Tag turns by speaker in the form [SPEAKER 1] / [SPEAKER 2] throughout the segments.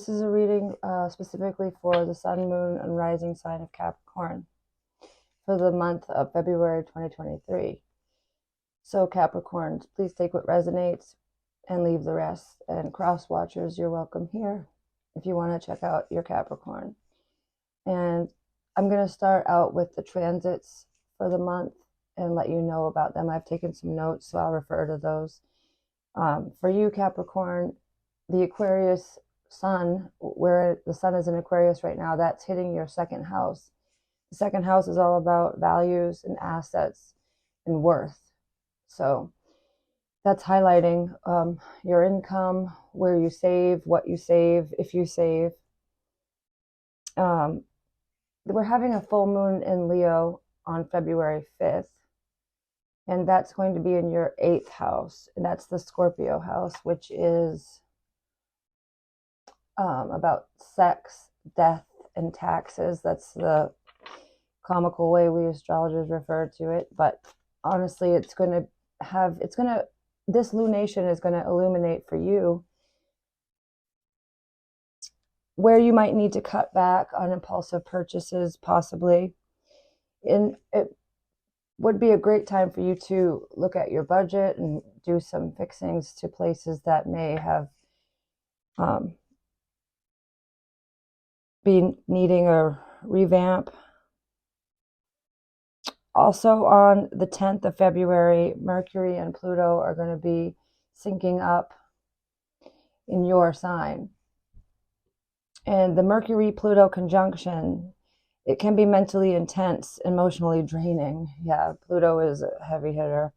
[SPEAKER 1] this is a reading specifically for the sun, moon, and rising sign of Capricorn for the month of February 2023. So Capricorns, please take what resonates and leave the rest. And cross watchers, you're welcome here if you want to check out your Capricorn. And I'm going to start out with the transits for the month and let you know about them. I've taken some notes, so I'll refer to those. For you, Capricorn, the Aquarius sun, where the sun is in Aquarius right now, that's hitting your second house. The second house is all about values and assets and worth. So that's highlighting your income, where you save, what you save, if you save. We're having a full moon in Leo on February 5th. And that's going to be in your 8th house. And that's the Scorpio house, which is about sex, death, and taxes. That's the comical way we astrologers refer to it. But honestly, this lunation is going to illuminate for you where you might need to cut back on impulsive purchases, possibly. And it would be a great time for you to look at your budget and do some fixings to places that may have been needing a revamp. Also on the 10th of February, Mercury and Pluto are going to be syncing up in your sign. And the Mercury-Pluto conjunction, it can be mentally intense, emotionally draining. Yeah, Pluto is a heavy hitter.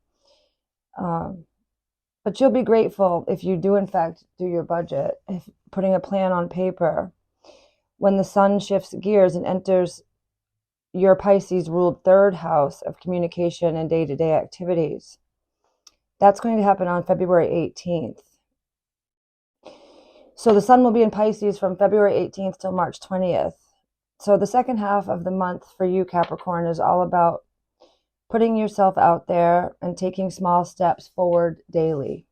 [SPEAKER 1] But you'll be grateful if you do, in fact, do your budget, if putting a plan on paper. When the sun shifts gears and enters your Pisces-ruled 3rd house of communication and day-to-day activities, that's going to happen on February 18th. So the sun will be in Pisces from February 18th till March 20th. So the second half of the month for you, Capricorn, is all about putting yourself out there and taking small steps forward daily.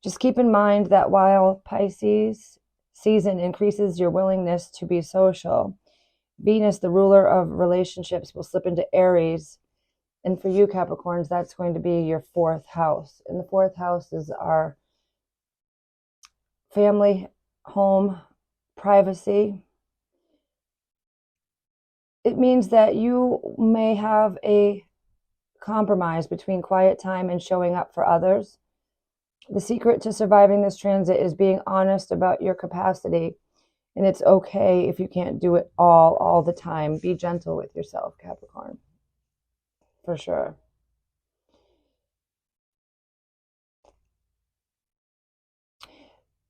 [SPEAKER 1] Just keep in mind that while Pisces season increases your willingness to be social, Venus, the ruler of relationships, will slip into Aries. And for you, Capricorns, that's going to be your 4th house. And the 4th house is our family, home, privacy. It means that you may have a compromise between quiet time and showing up for others. The secret to surviving this transit is being honest about your capacity. And it's okay if you can't do it all the time. Be gentle with yourself, Capricorn. For sure.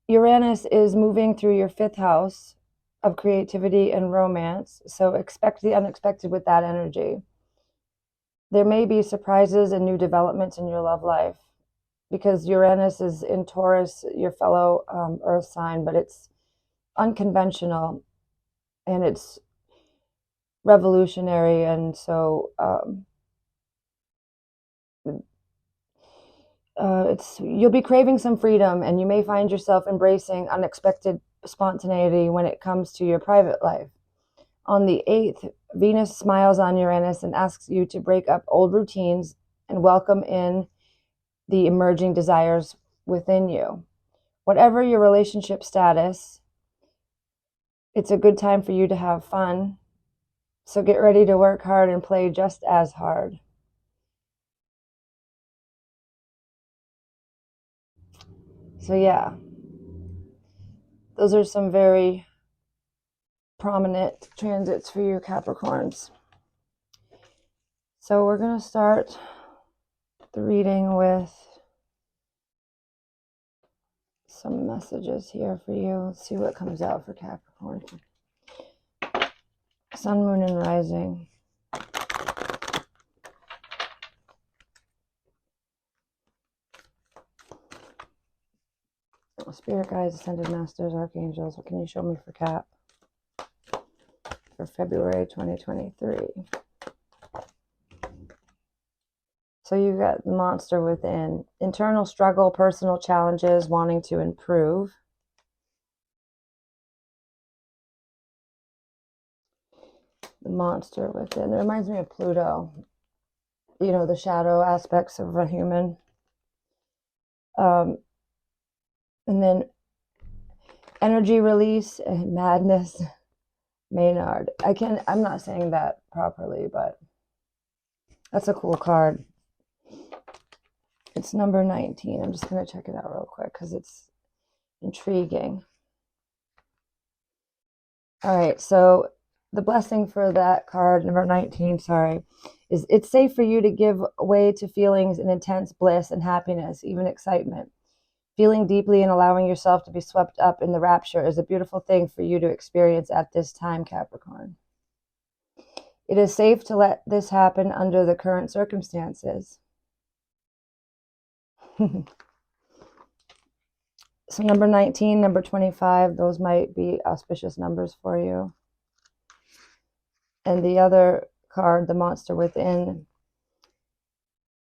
[SPEAKER 1] Uranus is moving through your 5th house of creativity and romance. So expect the unexpected with that energy. There may be surprises and new developments in your love life because Uranus is in Taurus, your fellow earth sign, but it's unconventional and it's revolutionary. And so you'll be craving some freedom, and you may find yourself embracing unexpected spontaneity when it comes to your private life. On the 8th, Venus smiles on Uranus and asks you to break up old routines and welcome in the emerging desires within you. Whatever your relationship status, it's a good time for you to have fun. So get ready to work hard and play just as hard. So yeah, those are some very prominent transits for you, Capricorns. So we're going to start the reading with some messages here for you. Let's see what comes out for Capricorn. Sun, moon, and rising. Spirit guides, ascended masters, archangels, what can you show me for Cap for February 2023? So you got the monster within. Internal struggle, personal challenges, wanting to improve. The monster within. It reminds me of Pluto. You know, the shadow aspects of a human. And then energy release and madness. Maynard. I'm not saying that properly, but that's a cool card. It's number 19. I'm just going to check it out real quick because it's intriguing. All right, so the blessing for that card, number 19, sorry, is it's safe for you to give way to feelings and intense bliss and happiness, even excitement. Feeling deeply and allowing yourself to be swept up in the rapture is a beautiful thing for you to experience at this time, Capricorn. It is safe to let this happen under the current circumstances. So number 19, number 25, those might be auspicious numbers for you. And the other card, the monster within,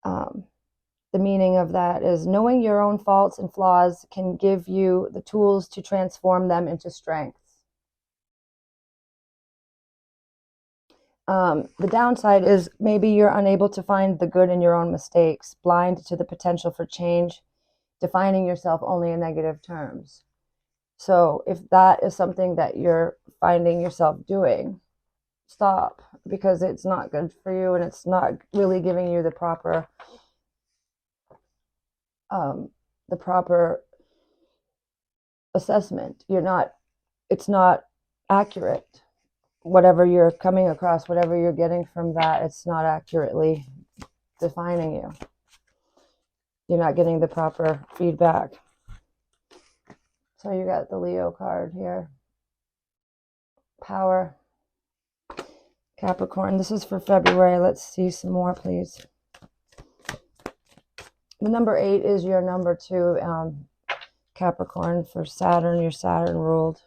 [SPEAKER 1] the meaning of that is knowing your own faults and flaws can give you the tools to transform them into strengths. The downside is maybe you're unable to find the good in your own mistakes, blind to the potential for change, defining yourself only in negative terms. So if that is something that you're finding yourself doing, stop, because it's not good for you and it's not really giving you the proper assessment. It's not accurate. Whatever you're coming across, whatever you're getting from that, it's not accurately defining you. You're not getting the proper feedback. So you got the Leo card here. Power. Capricorn. This is for February. Let's see some more, please. The number 8 is your number 2, Capricorn, for Saturn. Your Saturn ruled.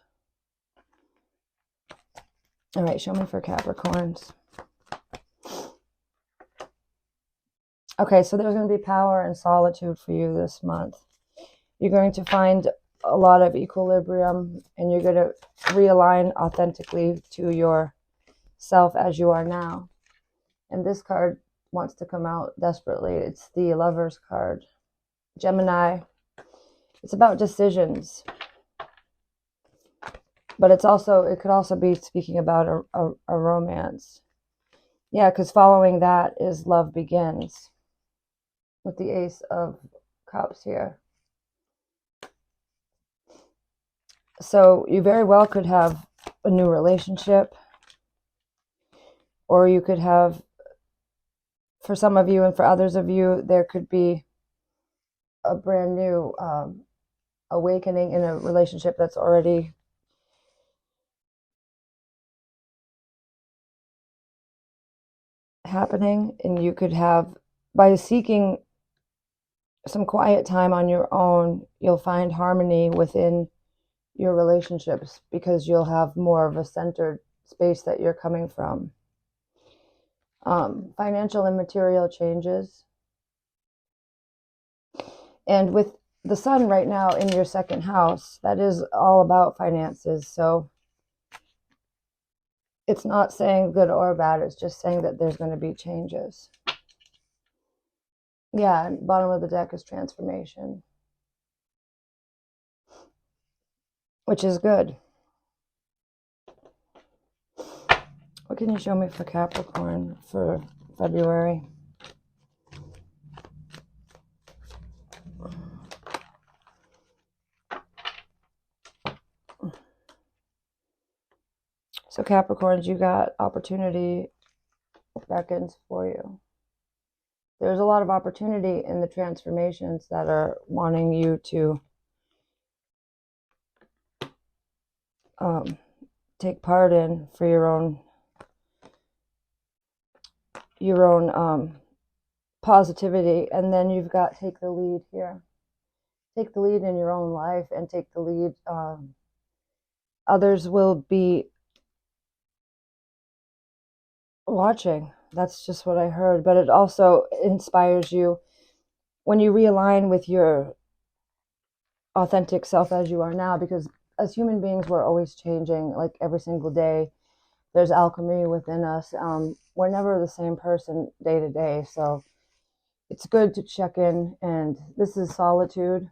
[SPEAKER 1] All right, show me for Capricorns. Okay, so there's going to be power and solitude for you this month. You're going to find a lot of equilibrium, and you're going to realign authentically to yourself as you are now. And this card wants to come out desperately. It's the Lover's card. Gemini. It's about decisions. But it could also be speaking about a romance. Yeah, because following that is love begins. With the Ace of Cups here. So you very well could have a new relationship. Or you could have, for some of you and for others of you, there could be a brand new awakening in a relationship that's already happening. And you could have, by seeking some quiet time on your own, you'll find harmony within your relationships because you'll have more of a centered space that you're coming from. Financial and material changes. And with the sun right now in your second house, that is all about finances. So it's not saying good or bad. It's just saying that there's going to be changes. Yeah, bottom of the deck is transformation, which is good. What can you show me for Capricorn for February? So Capricorns, you got opportunity beckons for you. There's a lot of opportunity in the transformations that are wanting you to take part in for your own positivity. And then you've got take the lead here. Take the lead in your own life and take the lead. Others will be watching. That's just what I heard. But it also inspires you when you realign with your authentic self as you are now, because as human beings, we're always changing, like every single day. there's alchemy within us. We're never the same person day to day, so it's good to check in. And this is solitude,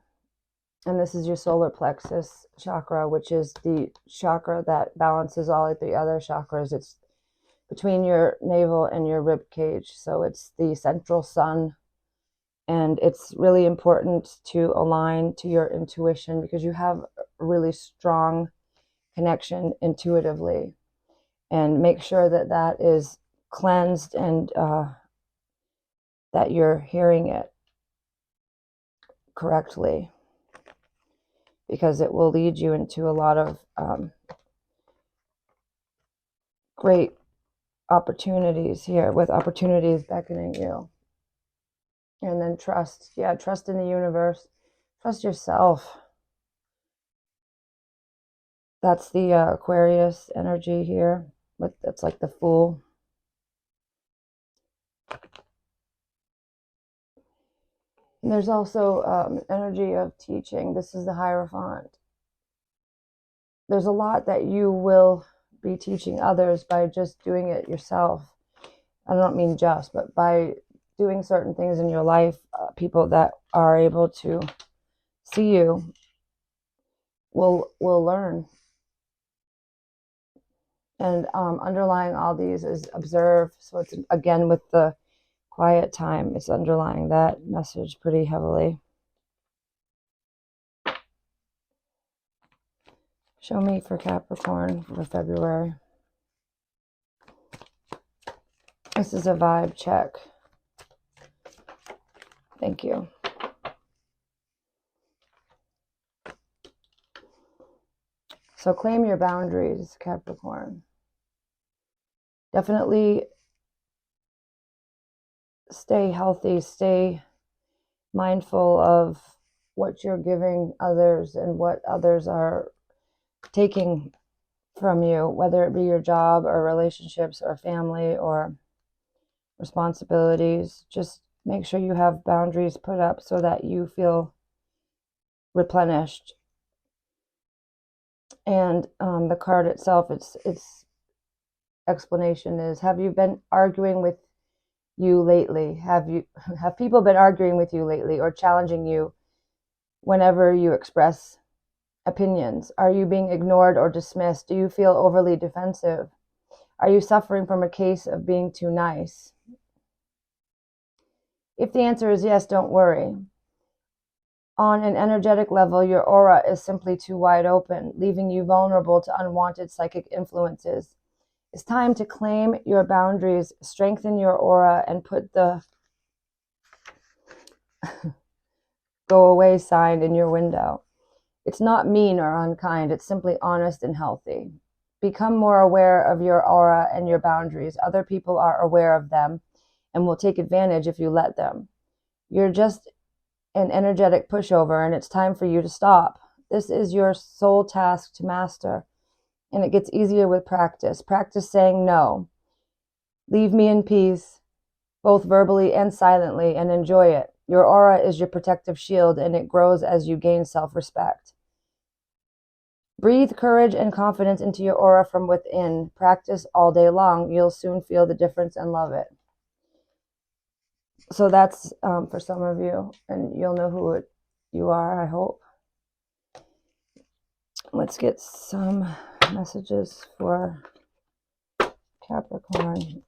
[SPEAKER 1] and this is your solar plexus chakra, which is the chakra that balances all of the other chakras. It's between your navel and your rib cage, so it's the central sun. And it's really important to align to your intuition, because you have a really strong connection intuitively. And make sure that that is cleansed, and that you're hearing it correctly, because it will lead you into a lot of great opportunities here, with opportunities beckoning you. And then trust. Yeah, trust in the universe. Trust yourself. That's the Aquarius energy here. But that's like the Fool. And there's also energy of teaching. This is the Hierophant. There's a lot that you will be teaching others by just doing it yourself. I don't mean just, but by doing certain things in your life, people that are able to see you will learn. And underlying all these is observe. So it's, again, with the quiet time, it's underlying that message pretty heavily. Show me for Capricorn for February. This is a vibe check. Thank you. So claim your boundaries, Capricorn. Definitely stay healthy, stay mindful of what you're giving others and what others are taking from you, whether it be your job or relationships or family or responsibilities. Just make sure you have boundaries put up so that you feel replenished. And the card itself, its explanation is, have you been arguing with you lately? Have people been arguing with you lately or challenging you whenever you express opinions? Are you being ignored or dismissed? Do you feel overly defensive? Are you suffering from a case of being too nice? If the answer is yes, don't worry. On an energetic level, your aura is simply too wide open, leaving you vulnerable to unwanted psychic influences. It's time to claim your boundaries, strengthen your aura, and put the go away sign in your window. It's not mean or unkind, it's simply honest and healthy. Become more aware of your aura and your boundaries. Other people are aware of them and will take advantage if you let them. You're just an energetic pushover, and it's time for you to stop. This is your sole task to master, and it gets easier with practice. Practice saying no. Leave me in peace, both verbally and silently, and enjoy it. Your aura is your protective shield, and it grows as you gain self-respect. Breathe courage and confidence into your aura from within. Practice all day long. You'll soon feel the difference and love it. So that's for some of you, and you'll know who you are, I hope. Let's get some messages for Capricorn.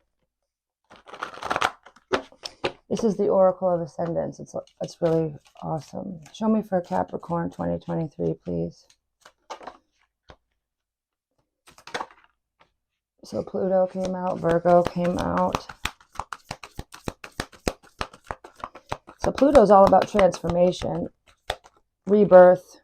[SPEAKER 1] This is the Oracle of Ascendance. It's really awesome. Show me for Capricorn 2023, please. So Pluto came out, Virgo came out. So Pluto is all about transformation, rebirth.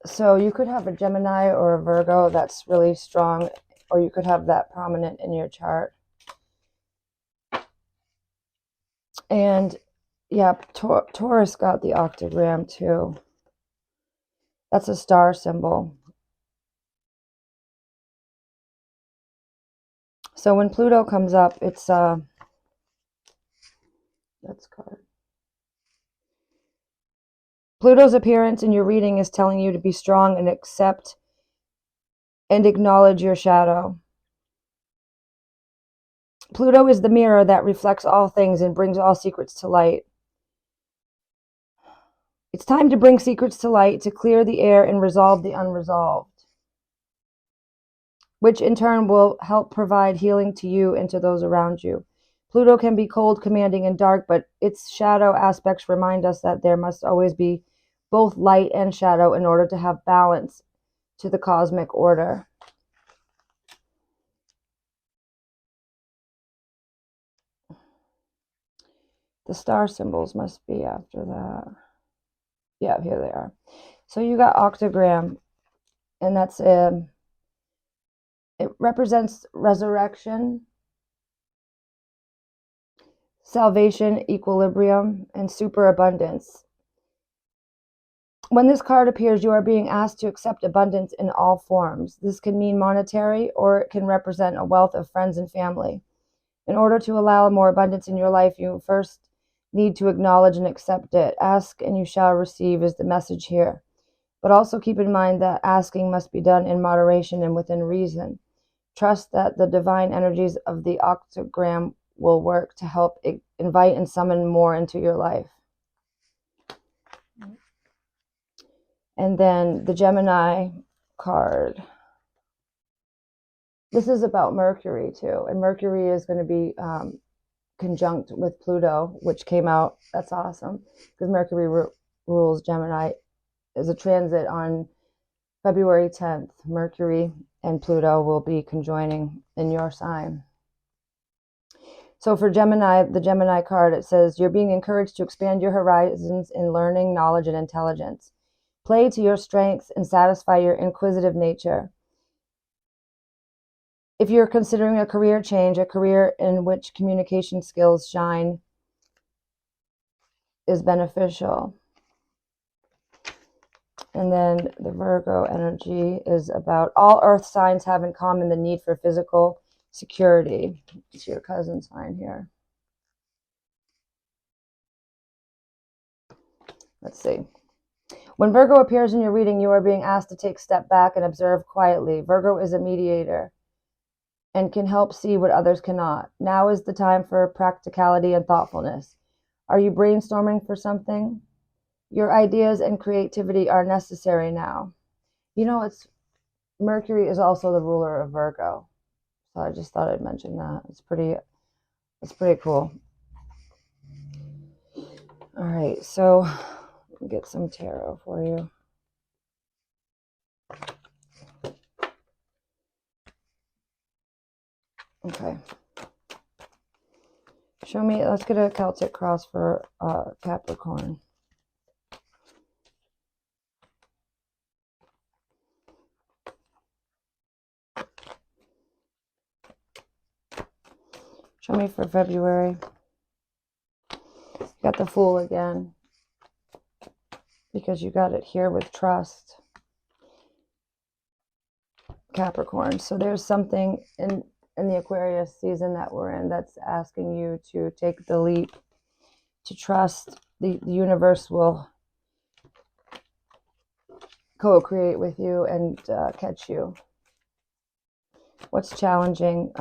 [SPEAKER 1] So you could have a Gemini or a Virgo that's really strong, or you could have that prominent in your chart. And yeah, Taurus got the octagram too. That's a star symbol. So when Pluto comes up, it's that's card. Pluto's appearance in your reading is telling you to be strong and accept and acknowledge your shadow. Pluto is the mirror that reflects all things and brings all secrets to light. It's time to bring secrets to light, to clear the air and resolve the unresolved, which in turn will help provide healing to you and to those around you. Pluto can be cold, commanding, and dark, but its shadow aspects remind us that there must always be both light and shadow in order to have balance to the cosmic order. The star symbols must be after that. Yeah, here they are. So you got octagram, and that's it represents resurrection, salvation, equilibrium, and superabundance. When this card appears, you are being asked to accept abundance in all forms. This can mean monetary, or it can represent a wealth of friends and family. In order to allow more abundance in your life, you first need to acknowledge and accept it. Ask and you shall receive is the message here. But also keep in mind that asking must be done in moderation and within reason. Trust that the divine energies of the octagram will work to help invite and summon more into your life. And then the Gemini card. This is about Mercury too. And Mercury is going to be conjunct with Pluto, which came out. That's awesome because Mercury rules Gemini. Is a transit on February 10th. Mercury and Pluto will be conjoining in your sign. So for Gemini, the Gemini card, it says, you're being encouraged to expand your horizons in learning, knowledge, and intelligence. Play to your strengths and satisfy your inquisitive nature. If you're considering a career change, a career in which communication skills shine is beneficial. And then the Virgo energy is about all earth signs have in common the need for physical security. It's your cousin sign here. Let's see. When Virgo appears in your reading, you are being asked to take a step back and observe quietly. Virgo is a mediator and can help see what others cannot. Now is the time for practicality and thoughtfulness. Are you brainstorming for something? Your ideas and creativity are necessary now. You know, it's Mercury is also the ruler of Virgo. So I just thought I'd mention that. It's pretty cool. All right, so let me get some tarot for you. Okay. Show me, let's get a Celtic cross for Capricorn. Show me for February. Got the Fool again. Because you got it here with trust. Capricorn. So there's something in the Aquarius season that we're in that's asking you to take the leap, to trust the universe will co-create with you and catch you. What's challenging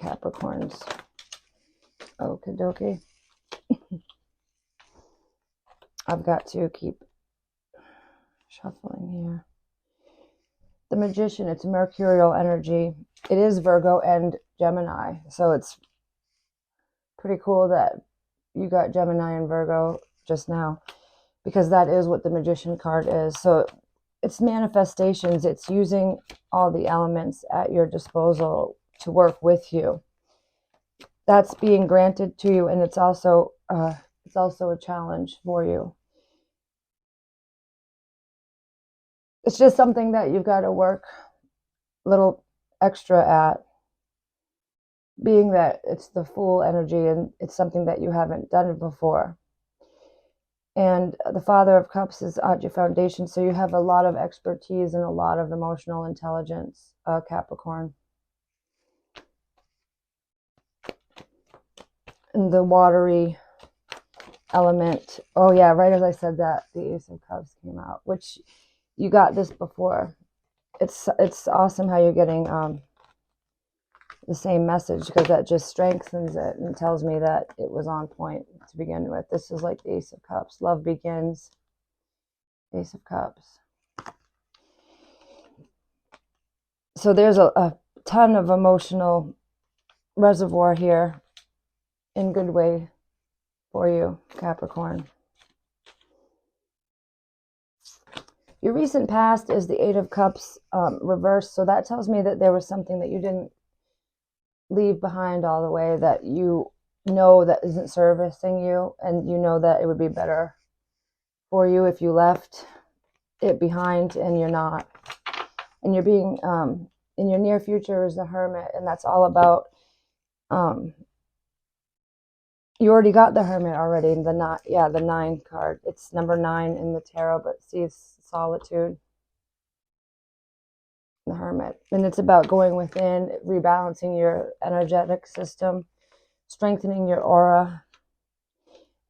[SPEAKER 1] Capricorns? Okie dokie. I've got to keep shuffling here. The Magician, it's mercurial energy. It is Virgo and Gemini. So it's pretty cool that you got Gemini and Virgo just now, because that is what the Magician card is. So it's manifestations. It's using all the elements at your disposal to work with you. That's being granted to you, and it's also a challenge for you. It's just something that you've got to work a little extra at, being that it's the Fool energy and it's something that you haven't done before. And the Father of Cups is at your foundation, so you have a lot of expertise and a lot of emotional intelligence, Capricorn. And the watery element. Oh yeah, right as I said that, the Ace of Cups came out, which you got this before. it's awesome how you're getting the same message, because that just strengthens it and tells me that it was on point to begin with. This is like the Ace of Cups. Love begins. Ace of Cups. So there's a ton of emotional reservoir here in good way for you, Capricorn. Your recent past is the Eight of Cups reversed. So that tells me that there was something that you didn't leave behind all the way, that you know that isn't servicing you, and you know that it would be better for you if you left it behind, and you're not. And you're being, in your near future is the Hermit, and that's all about, you already got the Hermit already, the 9 card. It's number 9 in the tarot, but see, it's solitude. The Hermit. And it's about going within, rebalancing your energetic system, strengthening your aura,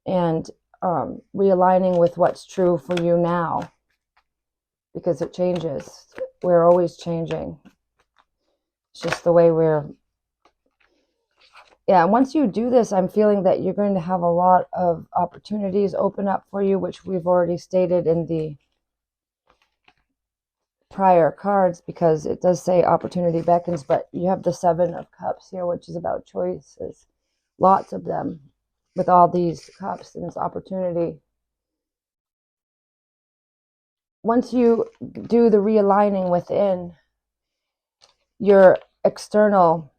[SPEAKER 1] and realigning with what's true for you now, because it changes. We're always changing. It's just the way we're... Yeah, and once you do this, I'm feeling that you're going to have a lot of opportunities open up for you, which we've already stated in the prior cards, because it does say opportunity beckons, but you have the 7 of Cups here, which is about choices. Lots of them with all these cups, and it's opportunity. Once you do the realigning within, your external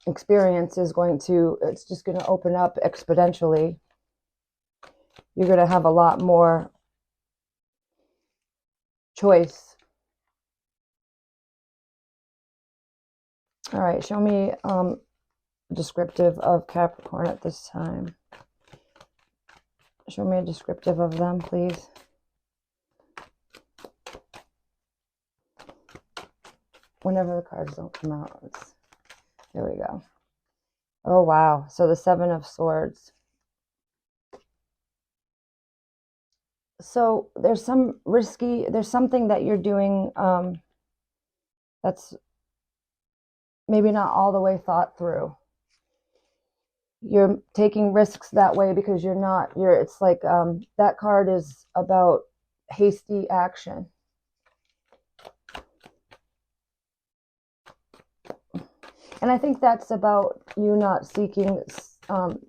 [SPEAKER 1] experience is going to, it's just going to open up exponentially. You're going to have a lot more choice. All right, show me descriptive of Capricorn at this time. Show me a descriptive of them, please. Whenever the cards don't come out, there we go. Oh, wow. So the 7 of Swords. So there's some risky, there's something that you're doing that's maybe not all the way thought through. You're taking risks that way because it's like that card is about hasty action. And I think that's about you not seeking to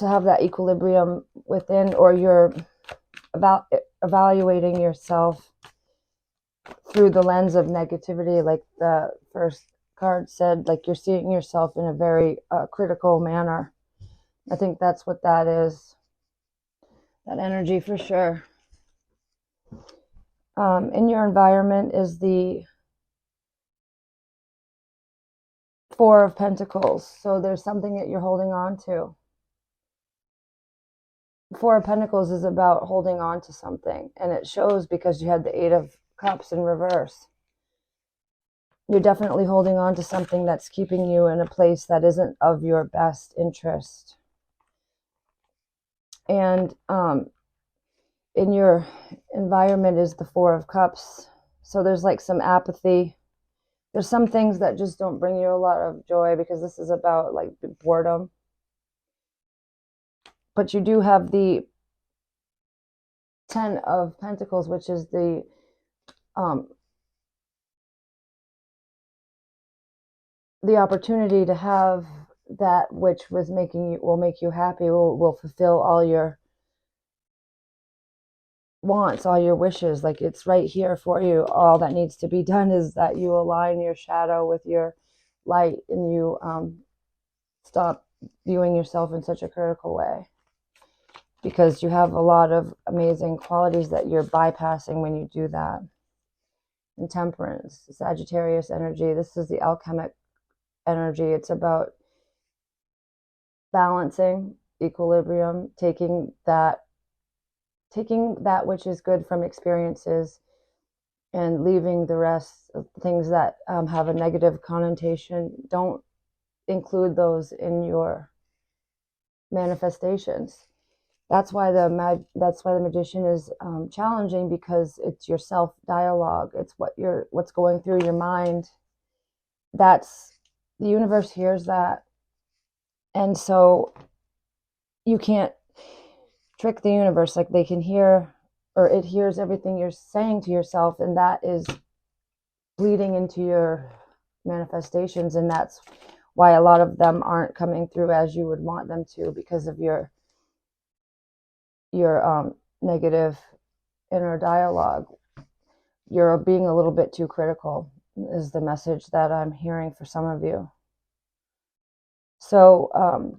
[SPEAKER 1] have that equilibrium within, or you're about evaluating yourself through the lens of negativity, like the first card said, like you're seeing yourself in a very critical manner. I think that's what that is, that energy for sure. In your environment is the 4 of Pentacles. So there's something that you're holding on to. 4 of Pentacles is about holding on to something, and it shows because you had the 8 of Cups in reverse. You're definitely holding on to something that's keeping you in a place that isn't of your best interest. And in your environment is the 4 of Cups. So there's like some apathy. There's some things that just don't bring you a lot of joy, because this is about like boredom. But you do have the 10 of Pentacles, which is the opportunity to have that which will make you happy, will fulfill all your wants, all your wishes. Like it's right here for you. All that needs to be done is that you align your shadow with your light, and you stop viewing yourself in such a critical way, because you have a lot of amazing qualities that you're bypassing when you do that. And Temperance, Sagittarius energy. This is the alchemic energy. It's about balancing, equilibrium, taking that which is good from experiences and leaving the rest of things that have a negative connotation. Don't include those in your manifestations. That's why the magician is challenging, because it's your self dialogue. It's what's going through your mind. That's the universe hears that, and so you can't trick the universe. Like, they can hear, or it hears everything you're saying to yourself, and that is bleeding into your manifestations, and that's why a lot of them aren't coming through as you would want them to, because of your negative inner dialogue. You're being a little bit too critical, is the message that I'm hearing for some of you. So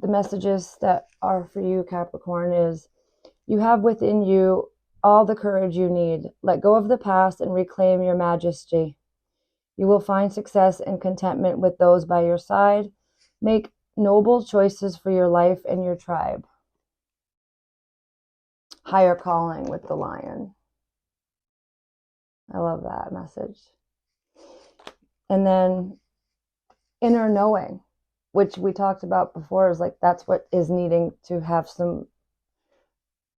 [SPEAKER 1] the messages that are for you, Capricorn, is you have within you all the courage you need. Let go of the past and reclaim your majesty. You will find success and contentment with those by your side. Make noble choices for your life and your tribe. Higher calling with the lion. I love that message. And then inner knowing, which we talked about before, is like, that's what is needing to have some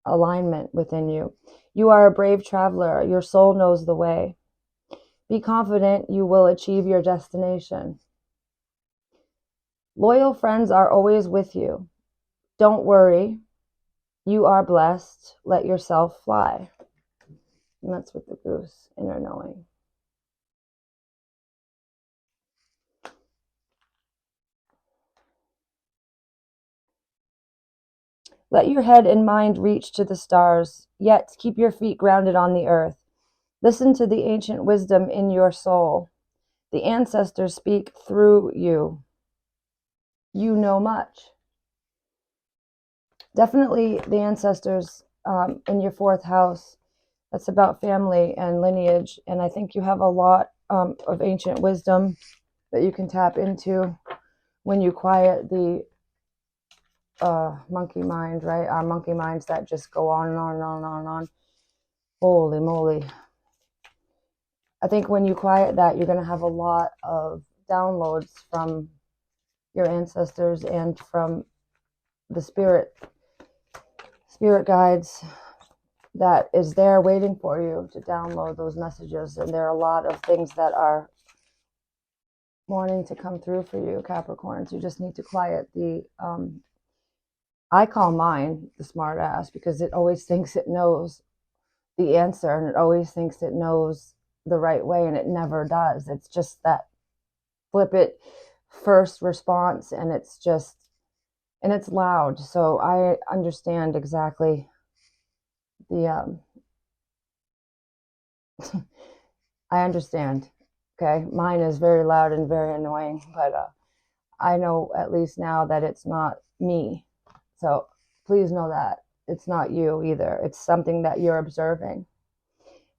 [SPEAKER 1] alignment within you. You are a brave traveler. Your soul knows the way. Be confident you will achieve your destination. Loyal friends are always with you. Don't worry. You are blessed. Let yourself fly. And that's with the goose, inner knowing. Let your head and mind reach to the stars, yet keep your feet grounded on the earth. Listen to the ancient wisdom in your soul. The ancestors speak through you. You know much. Definitely the ancestors in your fourth house. That's about family and lineage. And I think you have a lot of ancient wisdom that you can tap into when you quiet the monkey mind, right? Our monkey minds that just go on and on and on and on and on. Holy moly. I think when you quiet that, you're going to have a lot of downloads from your ancestors and from the spirit guides that is there waiting for you to download those messages. And there are a lot of things that are wanting to come through for you, Capricorns. You just need to quiet the I call mine the smart ass, because it always thinks it knows the answer, and it always thinks it knows the right way, and it never does. It's just that flip it first response, and it's loud. So I understand exactly the I understand. Okay, mine is very loud and very annoying, but I know at least now that it's not me. So please know that it's not you either. It's something that you're observing,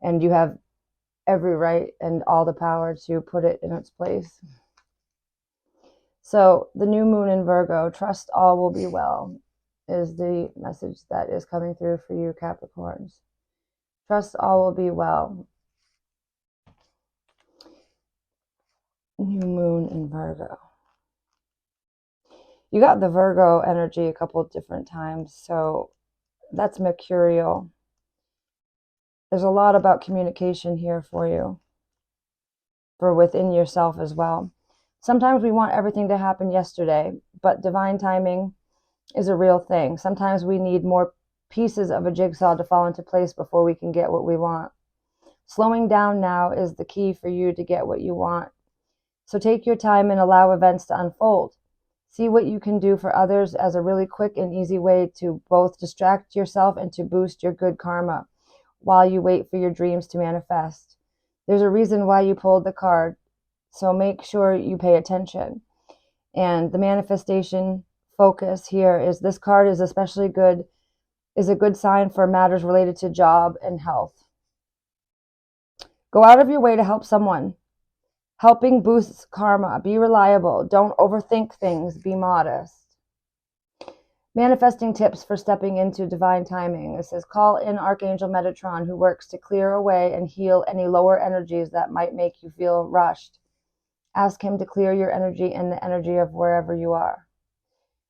[SPEAKER 1] and you have every right and all the power to put it in its place. So the new moon in Virgo, trust all will be well, is the message that is coming through for you, Capricorns. Trust all will be well. New moon in Virgo. You got the Virgo energy a couple of different times, so that's mercurial. There's a lot about communication here for you, for within yourself as well. Sometimes we want everything to happen yesterday, but divine timing is a real thing. Sometimes we need more pieces of a jigsaw to fall into place before we can get what we want. Slowing down now is the key for you to get what you want. So take your time and allow events to unfold. See what you can do for others as a really quick and easy way to both distract yourself and to boost your good karma while you wait for your dreams to manifest. There's a reason why you pulled the card, so make sure you pay attention. And the manifestation focus here is this card is especially good, is a good sign for matters related to job and health. Go out of your way to help someone. Helping boosts karma. Be reliable. Don't overthink things. Be modest. Manifesting tips for stepping into divine timing. It says, call in Archangel Metatron, who works to clear away and heal any lower energies that might make you feel rushed. Ask him to clear your energy and the energy of wherever you are.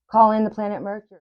[SPEAKER 1] Call in the planet Mercury.